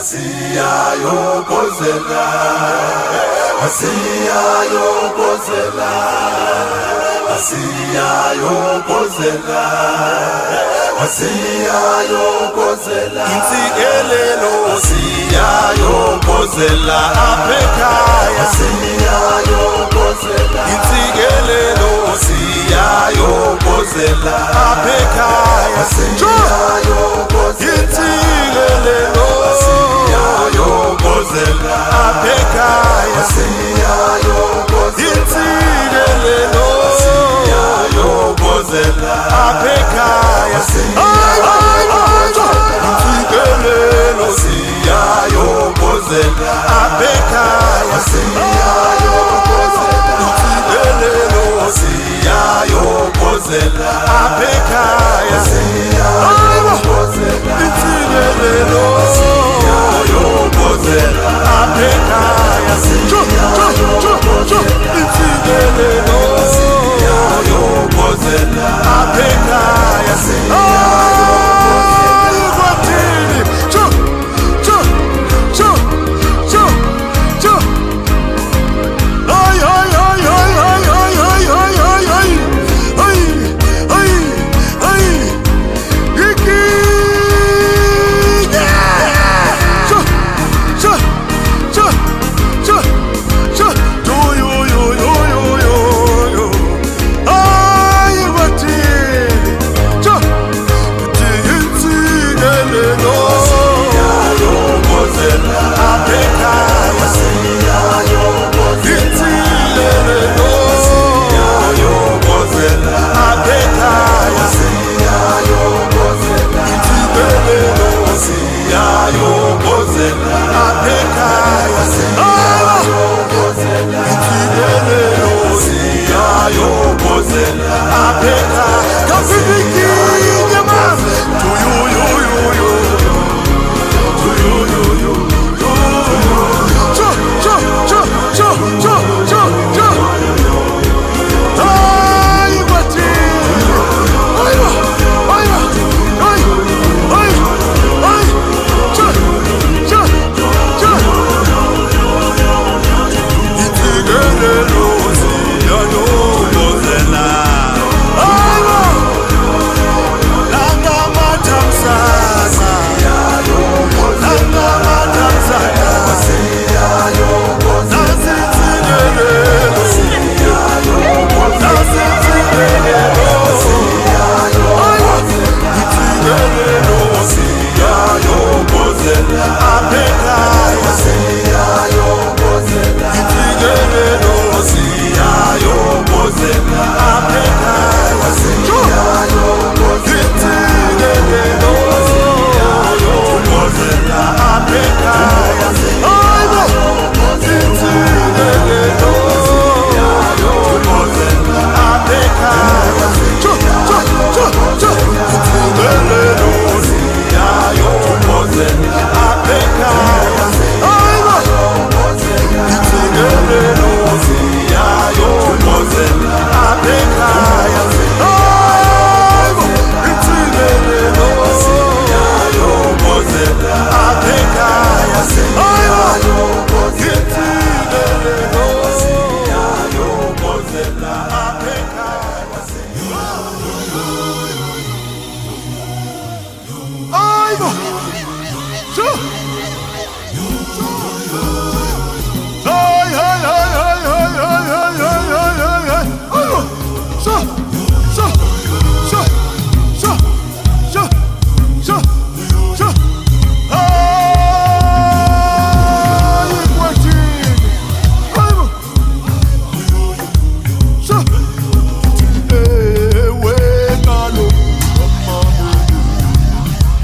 Asiyayokozela, asiyayokozela, asiyayokozela, asiyayokozela, insikelelo asiyayokozela, apekhaya asiyayokozela, insikelelo asiyayokozela, apekhaya asiyayokozela, insikelelo asiyayokozela, apekhaya asiyayokozela, insikelelo asiyayokozela, apekhaya insikelelo asiyayokozela, apekhaya insikelelo asiyayokozela, apekhaya insikelelo asiyayokozela, apekhaya insikelelo asiyayokozela, apekhaya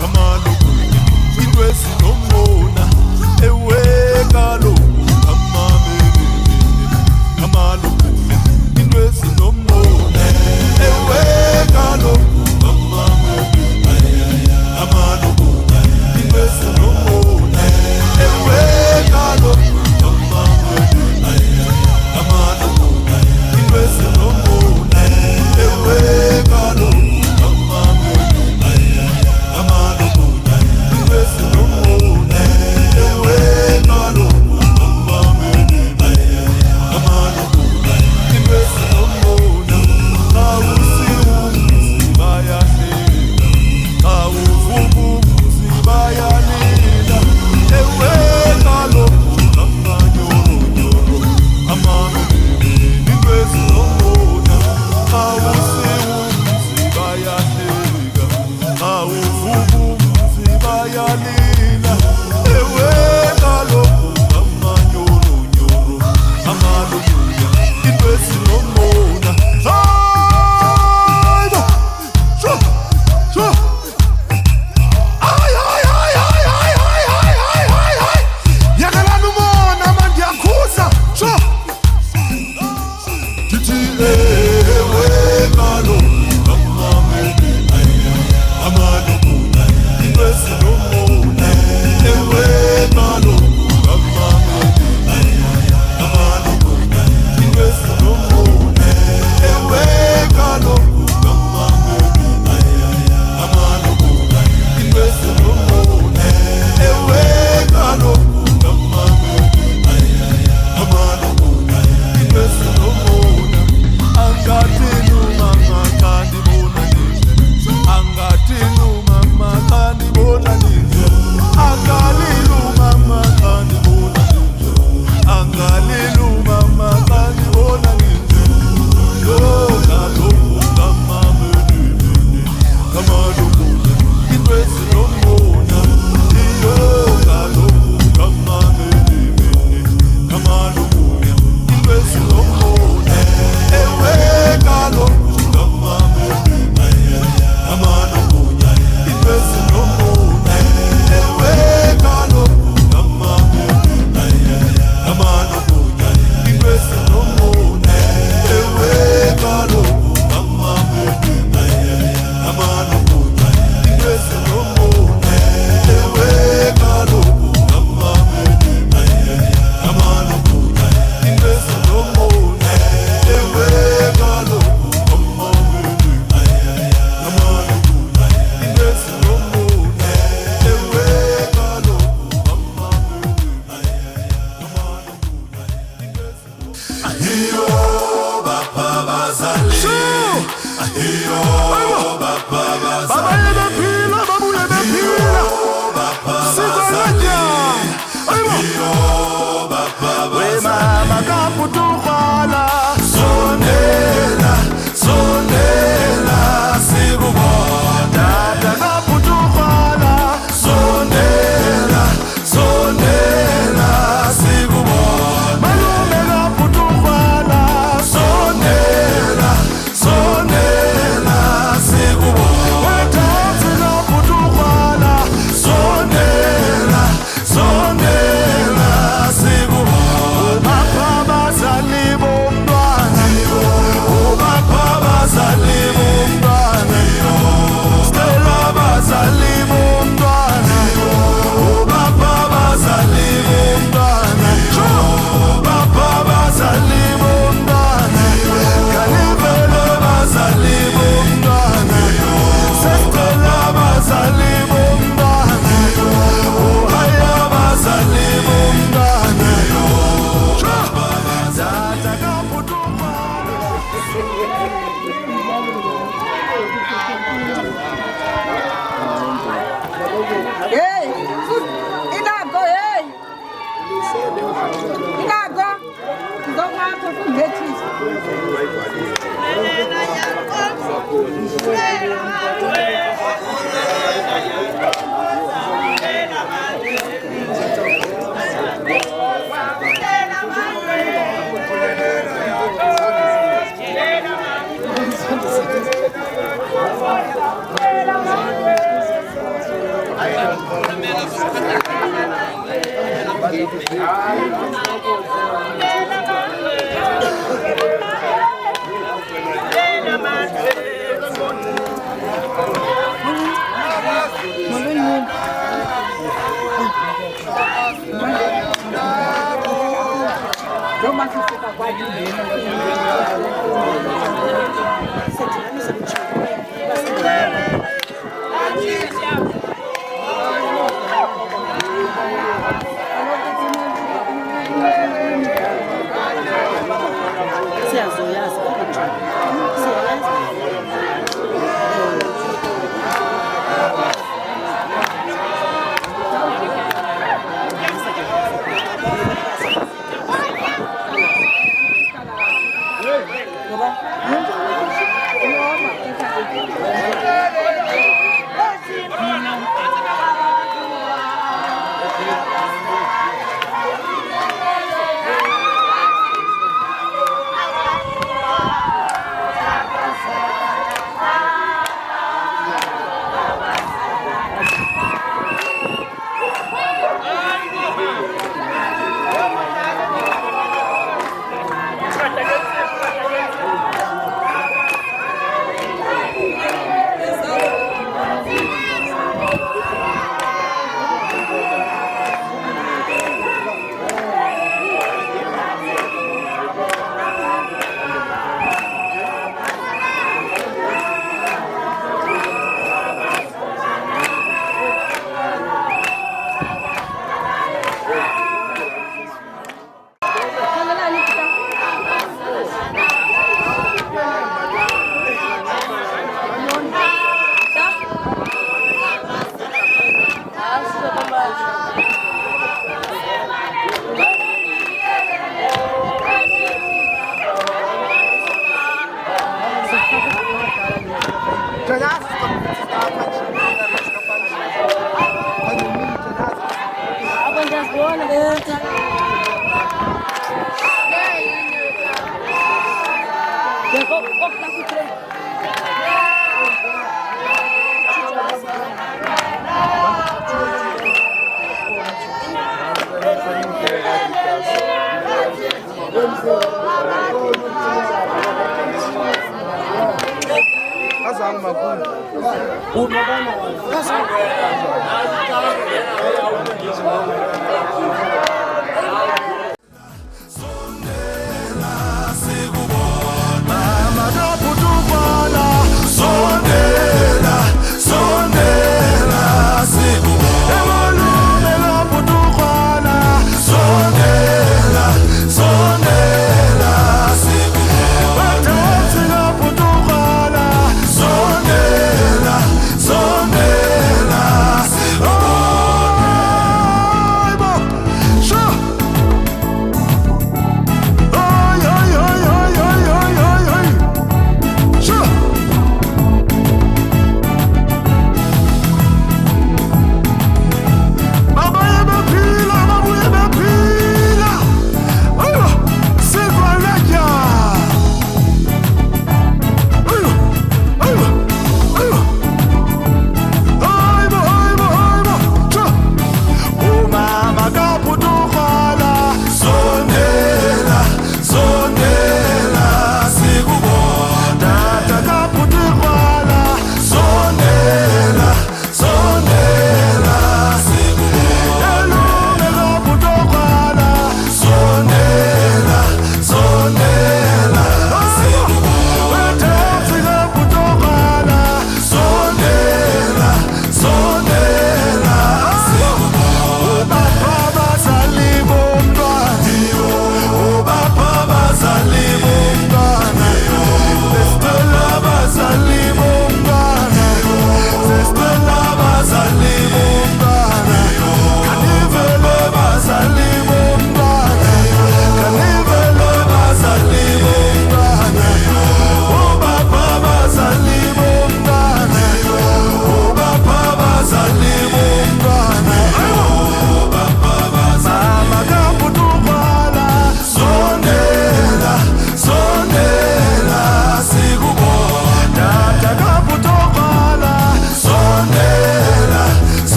Come on, look,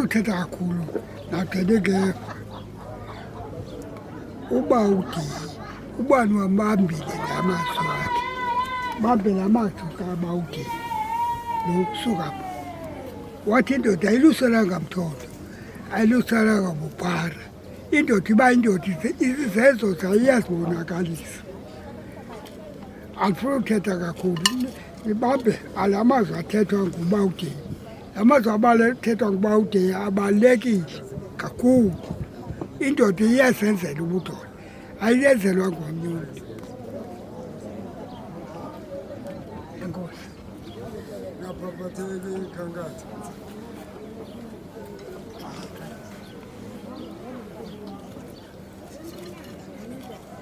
Uthetha kakhulu naqedeke uba uthi ubani wambambile ngamaso akhe babe lamathuka abawude lokusuka wathi indoda ayiluselanga mthondo ayiluselanga bubhara indoda iba indoda izezo zayo iyazibonakalisa alifuna ukuthetha kakhulu ibambe ala mazwi athethwa ngubawude amazwi athethwa ngubawude abalulekile kakhulu indoda iyazenzela ubudoda ayiyenzelwa ngomnye umntu enkosi ngaphapatheki ikhankathi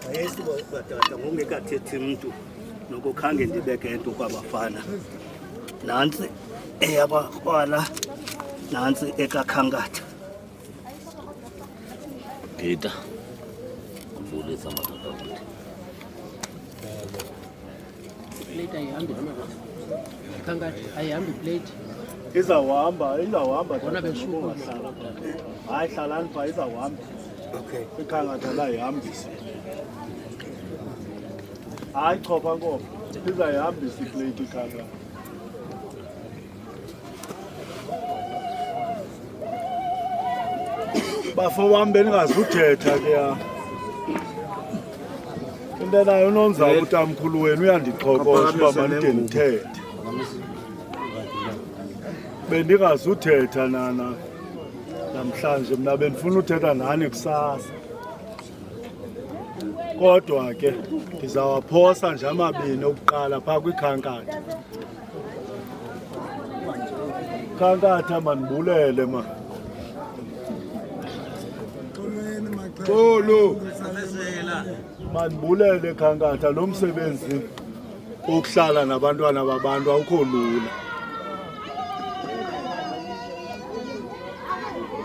ayesibadada ngokungekathethi mntu nokukhange ndibeke nto kwabafana nantsi eyabakrwala nantsi ekakhankatha Peter mbulisa madoda ukuthi plate ayihambi khangathi ayihambi plate izawuhamba bona beshuka hayi hlalani phaa izawuhamba okay ikhangatha layihambise hayi chopha nkomo izayihambisa iplate ikhangatha bafo wam bendingazuthetha ke ya into nayo unonza utamkhulu wenu uyandichokoza uba mandide ndithethe bendingazuthetha nana namhlanje mna bendifuna uthetha nani kusasa kodwa ke ndizawaphosa nje amabini okuqala phaa kwikhankatha khankatha mandibulele ma Xolo mandibulele khankatha lo msebenzi wokuhlala nabantwana babantu awukho lula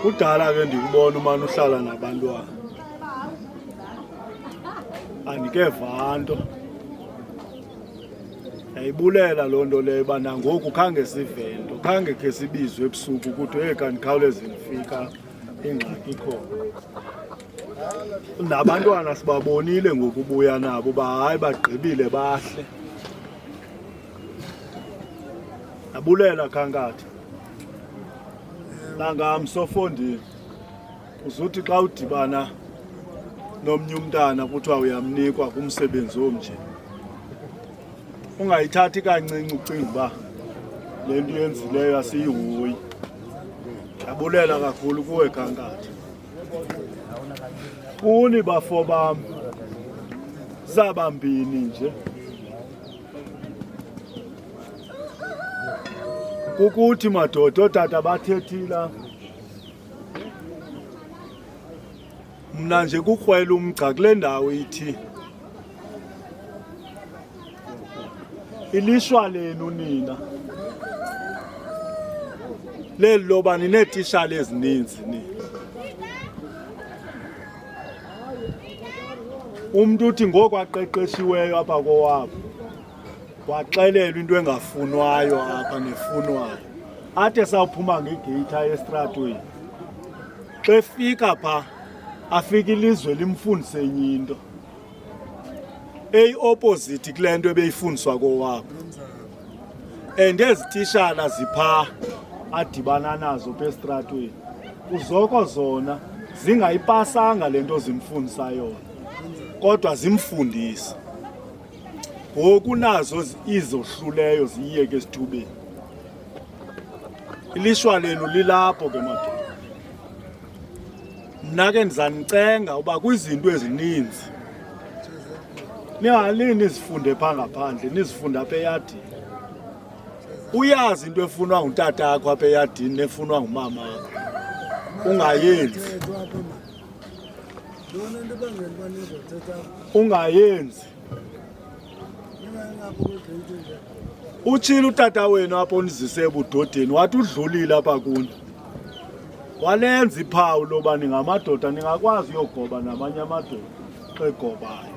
kudala ke ndikubona umane uhlala nabantwana andikeva nto yayibulela loo nto leyo uba nangoku khange sive nto khange khe sibizwe ebusuku ukuthi hey kandikhawuleze ndifika ingxaki khona nabantwana sibabonile ngokubuya nabo uba hayi bagqibile bahle nabulela khankatha nangam sofondini uzuthi xa udibana nomnye umntana kuthiwa uyamnikwa kumsebenzi omnje ungayithathi kancinci ucinga uba le nto yenzileyo asiyihoyi yabulela kakhulu kuwe khankatha kuni bafo bam zabambini nje kukuthi madoda ootata bathethile mna nje kukrwela umgca kule ndawo ithi ilishwa lenu nina leli loba nineetishali ezininzi nina umntu uthi ngoku aqeqeshiweyo apha kowabo waxelelwa into engafunwayo apha nefunwayo athi sawuphuma ngegeyitha estratweni xa efika phaa afika ilizwe limfundise enye into eyi-opposite kule nto ebeyifundiswa kowabo and ezi tishala ziphaa adibana nazo phaa estratweni kuzoko zona zingayipasanga le nto zimfundisa yona kodwa zimfundisa ngoku nazo izohluleyo ziyiyeke esithubeni ilishwa lenu lilapho ke madoda mna ke ndizanicenga uba kwizinto ezininzi ningalini nizifunde phaa ngaphandle nizifunde apha eyadini uyazi into efunwa ngutata akho apha eyadini nefunwa ngumama akho ungayenzi ungayenzi utshile utata wenu apho unizise ebudodeni wathi udlulile apha kuni walenza iphawu loba ningamadoda ningakwazi uyogoba namanye amadoda xa egobayo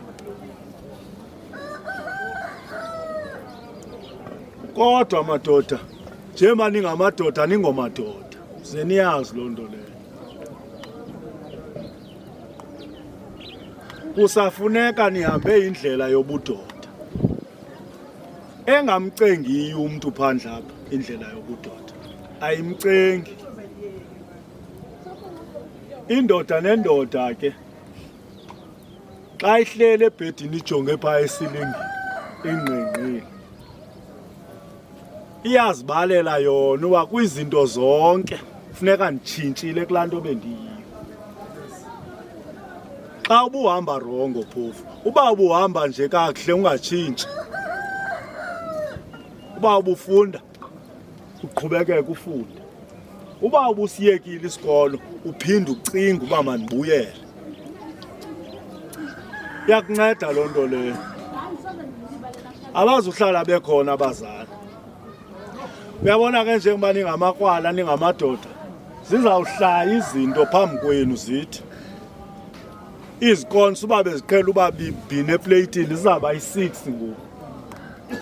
kodwa madoda njengoba ningamadoda ningomadoda ze niyazi loo nto leyo kusafuneka nihambe indlela yobudoda engamcengiyo umuntu phandle apha indlela yobudoda ayimcengi. Indoda nendoda ke xa ihlele ebhedini ijonge phaa esilingini ingqengqile iyazibalela yona uba kwizinto zonke funeka nditshintshile kulaa nto bendiyiyo. Xa ubuhamba rongo phofu, uba ubuhamba nje kakuhle ungatshintshi, uba ubufunda uqhubekeke ufunde, uba ubusiyekile isikolo uphinde ucinga uba mandibuyele. Iyakunceda loo nto leyo. Abazuhlala bekhona abazali. Uyabona ke njengoba ningamakrwala ningamadoda zizawuhlaya izinto phambi kwenu zithi izikonso uba beziqhela uba bibini epleyitini zizawuba yi-6 ngoku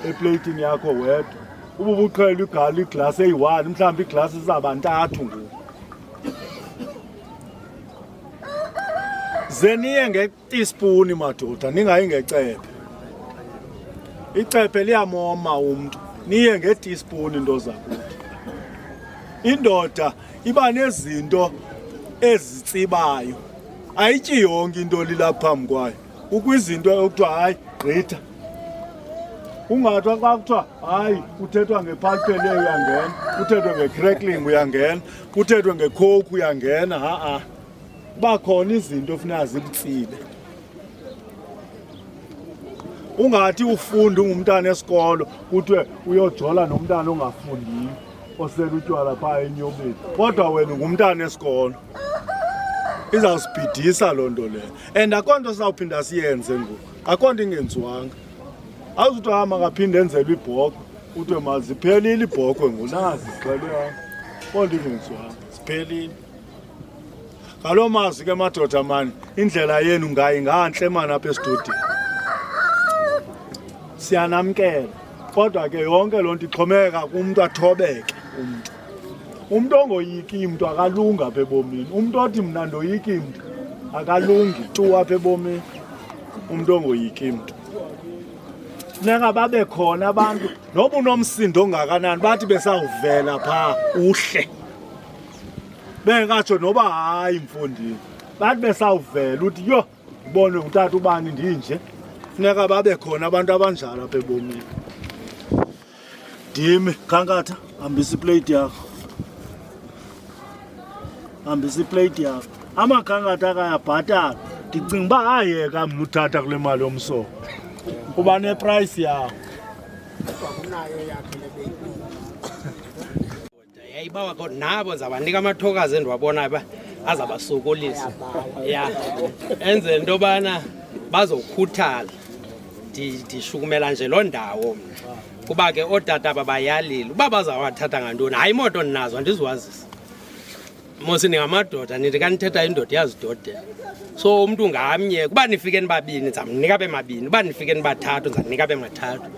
epleyitini yakho wedwa. Uba ubuqhela igala iglasi eyi-1 mhlawumbi iglasi zizawuba 3 ngoku. Ze niye ngetisipuni madoda ningayi ngecephe. Icephe liyamoma umntu, niye ngetisipuni into zakuthi. Indoda iba nezinto ezitsibayo, ayityi yonke into lilapha phambi kwayo. Kukho izinto ekuthiwa hayi gqitha, ungathwa xa kuthiwa hayi kuthethwa ngepalpele uyangena, kuthethwe nge-crackling uyangena, kuthethwe nge-coke uyangena. Ha-a, kuba khona izinto funeka zibutsibe. Ungathi ufunde ungumntana esikolo kuthiwe uyojola nomntana ongafundiyo osela utywala phaa enyobeni, kodwa wena ungumntana esikolo. Izawusibhidisa loo nto leyo, and akho nto sizawuphinda siyenze ngoku, akho nto ingenziwanga. Awuzuthi hamba ngaphinde enzelwe ibhokhwe kuthiwe maziphelile ibhokhwe ngunazi zixelwe, akho nto ingenziwanga, ziphelile. Ngaloo mazwi ke madoda mani, indlela yenu ngayingantle mani apha esidodini. Siyanamkela, kodwa ke yonke loo nto ixhomekeka kumntu athobeke umntu. Umntu ongoyiki mntu akalungi apha ebomini. Umntu othi mna ndoyiki mntu akalungi tu apha ebomini. Umntu ongoyiki mntu. Funeka babe khona abantu noba unomsindo ongakanani bathi besawuvela phaa uhle. Bengekatsho noba hayi mfondini. Bathi besawuvela uthi yho ubone utata ubani ndinje. Funeka babe khona abantu abanjalo apha ebomini. Dimi, Khankatha, hambisa iplate yakho. Hambisa iplate yakho. Amakhankatha akayabhatala. Ndicinga uba ayeka mna uthatha kule mali yomsoko. Kuba neprice yawo. yayibawa khona nabo zabanika amathokazi endiwabonayo uba azabasokolisa ya enze into yobana bazokhuthala. Ndishukumela nje loo ndawo mna kuba ke ootata aba bayalile uba bazawathatha ngantoni. Hayi imoto ndinazo andiziwazisa mos ningamadoda nithi kanithetha indoda iyazidodela. So umntu ngamnye kuba nifike nibabini ndizamnika bemabini, uba nifike nibathathu ndizamnika bemathathu.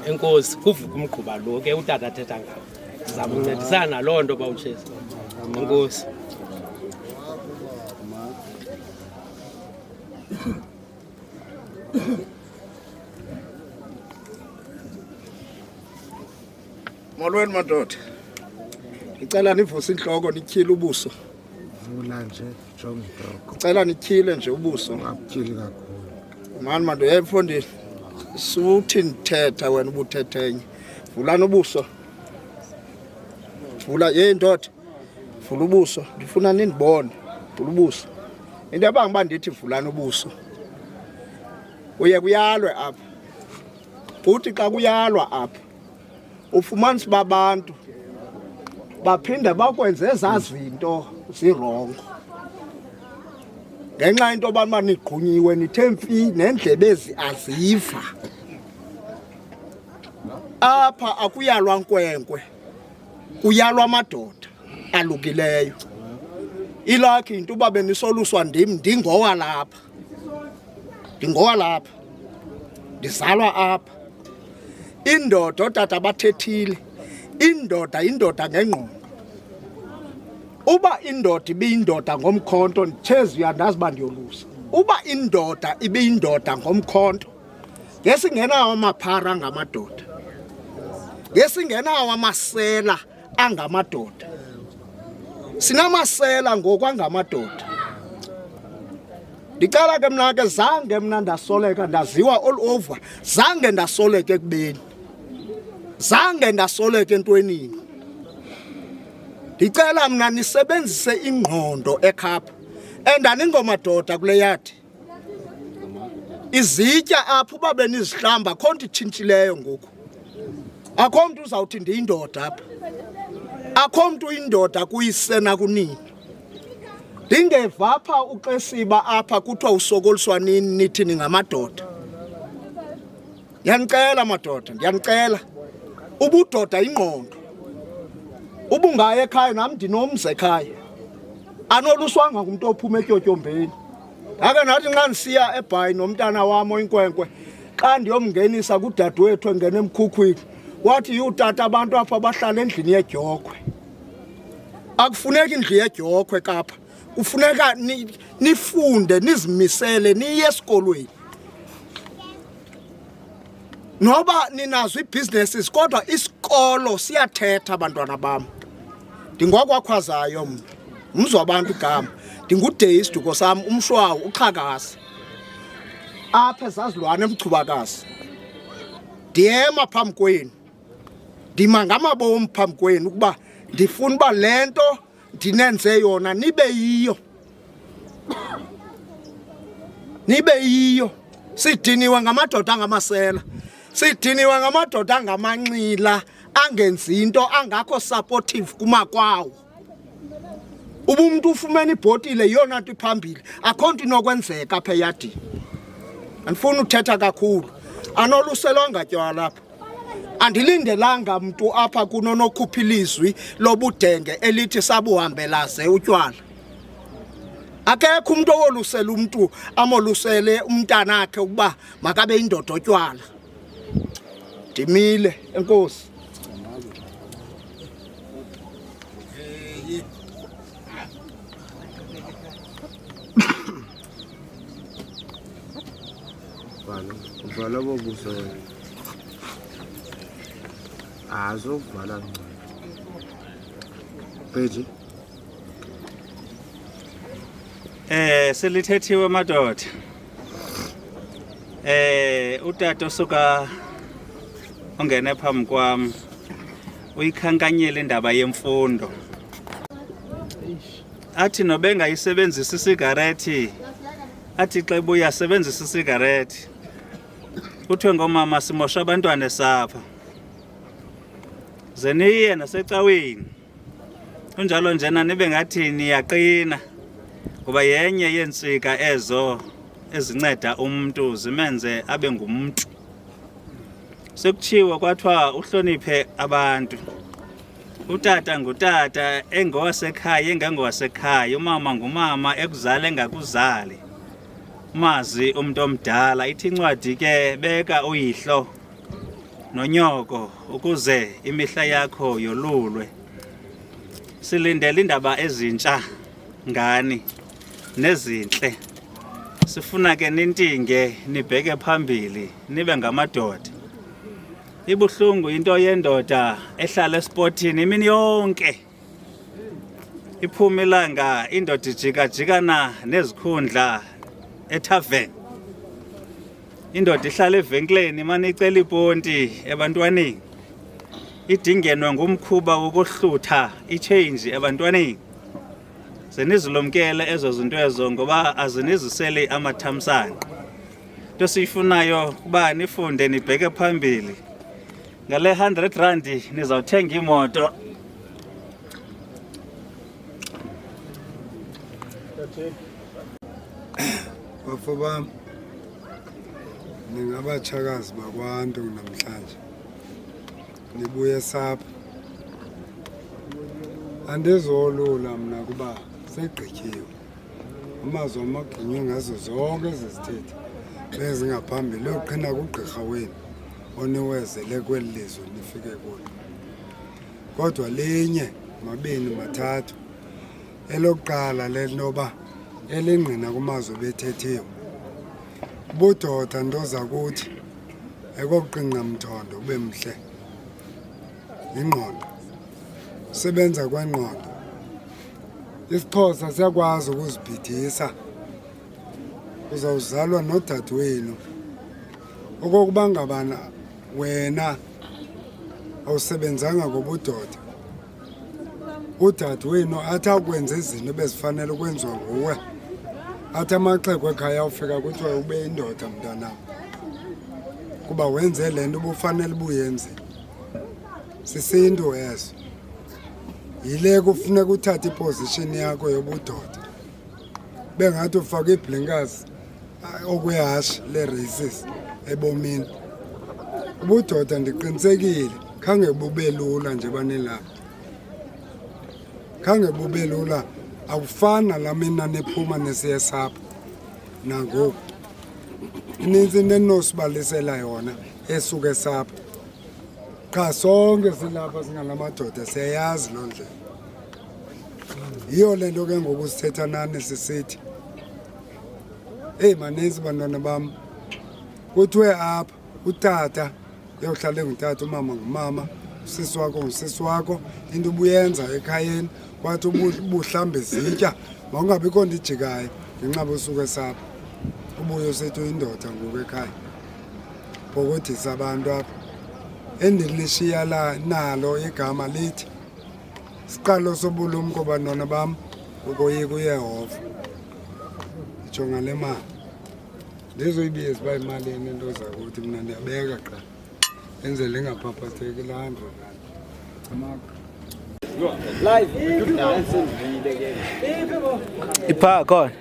Enkosi, kuvuka umgquba lo ke utata athetha ngawo. Ndizamncedisana naloo nto bawutshesi. Enkosi. Molweni madoda, ndicela nivuse intloko nityhile ubuso. Vula nje jonga intloko. Ndicela nityhile nje ubuso. Ungabutyhili kakhulu. Mani madoda, mfondini suthi ndithetha wena ubuthetha enye. Vulani ubuso. Vula ndoda. Vula ubuso. Ndifuna nindibone. Vula ubuso. Into abangiba ndithi vulani ubuso. Uye kuyalwe apha. Uthi xa kuyalwa apha ufumanisa babantu baphinda bakwenze ezaa zinto zirongo ngenxa into yoba manigqunyiwe nithe mfi nendlebe aziva. Apha akuyalwa nkwenkwe, kuyalwa amadoda alukileyo. Ilakhi into uba benisoluswa ndingowalapha, ndingowalapha, ndizalwa apha. Indoda otata bathethile, indoda ngengqondo. Uba indoda ibiyindoda ngomkhonto nditshezi uyandazi uba ndiyolusa. Uba indoda ibiyindoda ngomkhonto ngesingenawo amaphara ngamadoda ngesingenawo amasela angamadoda. Sinamasela ngokwangamadoda. Ndicela ke mna ke zange mna ndasoleka ndaziwa all over, zange ndasoleka ekubeni, zange ndasoleka entwenini. Ndicela mna nisebenzise ingqondo ekhapha endaningomadoda kule yadi. Izitya apho uba benizihlamba akho nto itshintshileyo ngoku. Akho mntu uzawuthi ndiyindoda apha, akho mntu uyindoda kuyisena kunini. Ndingeva apha uXesiba apha kuthiwa usokoliswa nini nithi ningamadoda. Ndiyanicela madoda, ndiyanicela. Ubudoda ingqondo. Ubungaya ekhaya nam ndinomzi ekhaya. Anoluswanga ngumuntu ophuma etyotyombe. Ake nathi nxa ndisiya eBhayi nomntana wami oyinkwenkwe, xa ndiyomngenisa kudadewethu engene emkhukhwini, wathi utata abantu apha bahlala endlini yedyokwe. Akufuneki indlu yedyokwe kapha. Kufuneka nifunde, nizimisele, niye esikolweni. Noba ninazo ibusinesses kodwa isikolo siyathetha abantwana bam. Ndingokwakhwazayo mna. Umzi wabantu igama. NdinguDeyi isiduko sam, umshwawo, uXhakazi. Apha ezazilwane emchubakazi. Ndiyema phambi kwenu. Ndima ngamabomi phambi kwenu ukuba ndifuna uba le nto ndinenze yona nibe yiyo. Nibe yiyo. Sidiniwe ngamadoda angamasela. Sidiniwe ngamadoda angamanxila, angenzi into, angakho supportive kumakwawo. Ubumuntu ufumene ibhotile yona nto iphambili, akho nto inokwenzeka apha eyadini. Andifuni uthetha kakhulu. Anoluselwanga tywala apha. Andilindelanga mntu apha kunonokhupha ilizwi lobudenge elithi sabuhambela ze utywala. Akekho umuntu owolusela umuntu amolusele umntana wakhe ukuba makabe indoda otywala. Ndimile, enkosi. Uvala bobuso wena. Azokuvala ngcono. Beji. Selithethiwe madoda. Utata osuka ongene phambi kwam uyikhankanyela indaba yemfundo. Athi nobenga yisebenzisa isigarethi, athi xa ebuya sebenzisa isigarethi. Kuthiwe ngomama simosha abantwana esapha. Zeniye nasecaweni. Kunjalo njena nibe ngathi niyaqina. Kuba yenye yentsika ezo ezinceda umuntu zimenze abe ngumuntu. Sekutshiwo kwathiwa uhloniphe abantu. Utata ngutata, engowasekhaya engangowasekhaya, umama ngumama, ekuzala engakuzali. Mazi umuntu omdala, ithi incwadi ke beka uyihlo nonyoko ukuze imihla yakho yolulwe. Silindele indaba ezintsha ngani nezinhle. Sifuna ke nintinge nibheke phambili nibe ngamadoda. Ibuhlungu into yendoda ehlala esportini imini yonke. Iphuma ilanga indoda ijika-jikana nezikhundla etavern. Indoda ihlala evenkleni imane icela iponti ebantwaneni. Idingenwe ngumkhuba wokuhlutha ichange ebantwaneni. Zenizilumkele ezo zinto ezo ngoba azinizisele amathamsanqa. Into siyifunayo kuba nifunde nibheke phambili. Ngale 100 rand nizawuthenga imoto. Bafowethu ningabatshakazi bakwantu namhlanje. Nibuye sapha. Andizolula mna kuba segqityiwe. Amazwi amagqinywe ngazo zonke ezizithethe bezingaphambili yoqhina kugqirha wenu oniwezele kweli lizwe nifike kulo. Kodwa linye mabini mathathu elokuqala lenoba elingqina kumazwi bethethiwe. Ubudoda nto zakuthi ekokuqinqa mthondo ube mhle. ingqondo sebenza kwengqondo isiXhosa siyakwazi ukuzibhidisa uzawuzalwa nodadewenu okokuba ngabana wena awusebenzanga ngobudoda udadewenu athi akwenza izinto bezifanele ukwenziwa nguwe athi amaxhego ekhaya ufika kuthiwa ube indoda mntanam kuba wenze le nto ubufanele buyenze sisintu eso yile kufuneka uthathe iposition yakho yobudoda bengathi ufake iblinkers okwehashi le-races ebomini ubudoda ndiqinisekile khange bube lula nje banelapha khange bube lula awufani nala mina nephuma nesiyesapha nangoku inintsi into enosibalisela yona esuke esapha cha sonke silapha singalamadoda siyayazi loo ndlela yiyo le nto ke ngoku sithetha nani sisithi eyi maninzi bantwana bam kuthiwe apha utata uyohlala engutata umama ngumama usisi wakho ngusisi wakho into ubuyenza ekhayeni kwathi ubuhlambe izitya mawungabikho nto ijikayo ngenxaba usuke esapha ubuye usethi uyindoda ngoku ekhaya phokothisa abantu apha endilishiya nalo igama lithi siqalo sobulumko bantwana bam ukoyika uyehova itsho ngale mali ndizoyibiza uba imalini into zakuthi mna ndiyabeka qha enzele ingaphaphatheki laa 100 rand Iphaa khona.